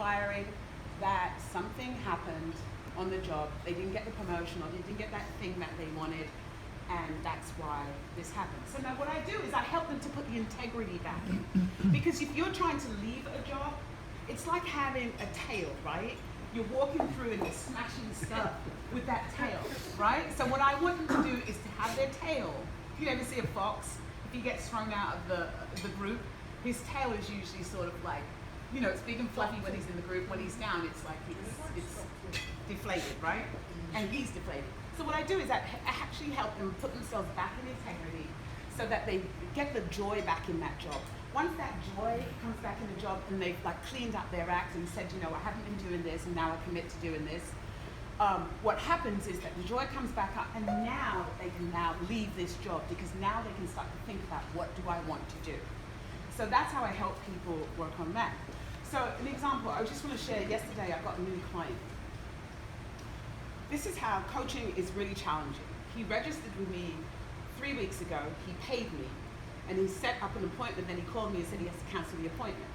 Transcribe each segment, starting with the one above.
inquiring that something happened on the job. They didn't get the promotion, or they didn't get that thing that they wanted, and that's why this happened. So now what I do is I help them to put the integrity back in. Because if you're trying to leave a job, it's like having a tail, right? You're walking through and you're smashing stuff with that tail, right? So what I want them to do is to have their tail. If you ever see a fox, if he gets thrown out of the group, his tail is usually sort of like, you know, it's big and fluffy when he's in the group. When he's down, it's like it's deflated, right? And he's deflated. So what I do is I actually help them put themselves back in integrity so that they get the joy back in that job. Once that joy comes back in the job and they've like cleaned up their act and said, you know, I haven't been doing this and now I commit to doing this, what happens is that the joy comes back up, and now they can now leave this job, because now they can start to think about, what do I want to do? So that's how I help people work on that. So an example, I just want to share, yesterday I got a new client. This is how coaching is really challenging. He registered with me 3 weeks ago, he paid me, and he set up an appointment, then he called me and said he has to cancel the appointment.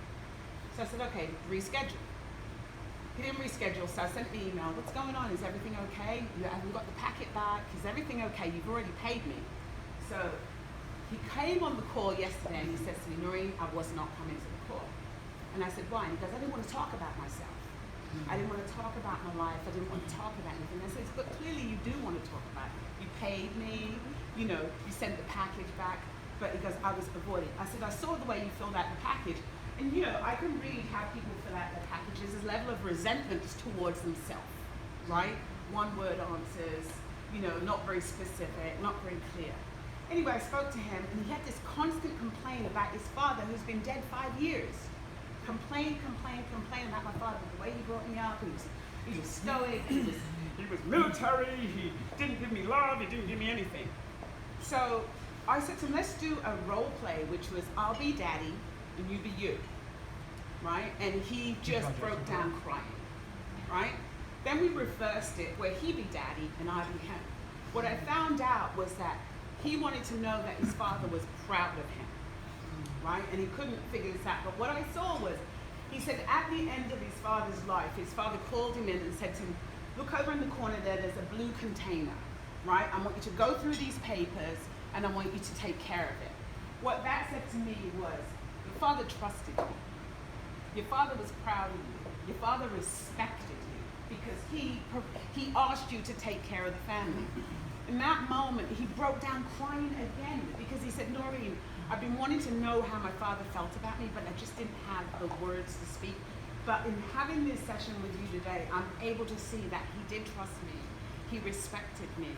So I said, okay, reschedule. He didn't reschedule, so I sent the email, what's going on, is everything okay? You haven't got the packet back, is everything okay? You've already paid me. So he came on the call yesterday and he says to me, Noreen, I was not coming to the call. And I said, why? And he goes, I didn't want to talk about myself. I didn't want to talk about my life. I didn't want to talk about anything. I said, but clearly you do want to talk about it. You paid me, you know, you sent the package back. But he goes, I was avoiding. I said, I saw the way you filled out the package. And you know, I can read how people fill out their packages. There's a level of resentment towards themselves, right? One word answers, you know, not very specific, not very clear. Anyway, I spoke to him and he had this constant complaint about his father, who's been dead 5 years. Complain about my father, the way he brought me up. He was stoic, he was military, he didn't give me love, he didn't give me anything. So I said to him, let's do a role play, which was I'll be daddy and you be you, right? And he just broke down crying, right? Then we reversed it where he be daddy and I be him. What I found out was that he wanted to know that his father was proud of him, right? And he couldn't figure this out. But what I saw was, he said at the end of his father's life, his father called him in and said to him, look over in the corner there, there's a blue container, right? I want you to go through these papers and I want you to take care of it. What that said to me was, your father trusted you. Your father was proud of you. Your father respected you because he asked you to take care of the family. In that moment, he broke down crying again because he said, Noreen, I've been wanting to know how my father felt about me, but I just didn't have the words to speak. But in having this session with you today, I'm able to see that he did trust me, he respected me,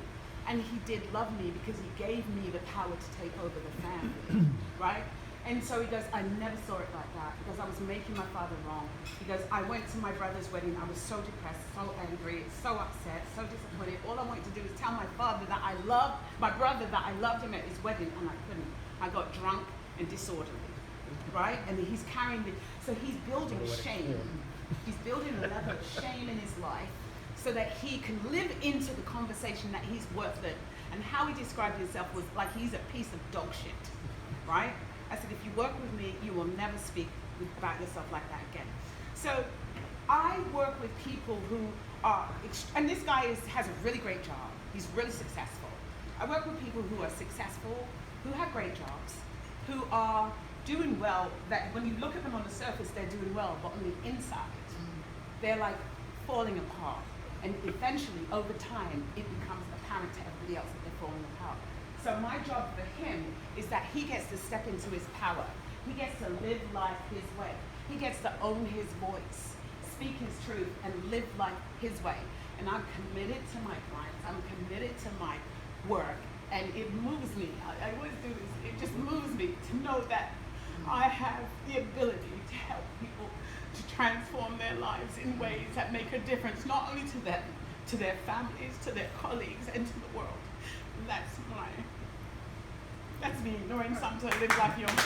and he did love me because he gave me the power to take over the family, right? And so he goes, I never saw it like that because I was making my father wrong. He goes, I went to my brother's wedding, I was so depressed, so angry, so upset, so disappointed. All I wanted to do was tell my father that I loved, my brother that I loved him at his wedding, and I couldn't. I got drunk and disorderly, right? And he's carrying me, so he's building shame. He's building a level of shame in his life so that he can live into the conversation that he's worth it. And how he described himself was like he's a piece of dog shit, right? I said, if you work with me, you will never speak about yourself like that again. So I work with people who are, and this guy has a really great job. He's really successful. I work with people who are successful, who have great jobs, who are doing well, that when you look at them on the surface, they're doing well, but on the inside, they're like falling apart. And eventually, over time, it becomes apparent to everybody else that they're falling apart. So my job for him is that he gets to step into his power. He gets to live life his way. He gets to own his voice, speak his truth, and live life his way. And I'm committed to my clients. I'm committed to my work. And it moves me. I always do this. It just moves me to know that I have the ability to help people to transform their lives in ways that make a difference, not only to them, to their families, to their colleagues, and to the world. That's me, Noreen Sumter, Live Life Your Own.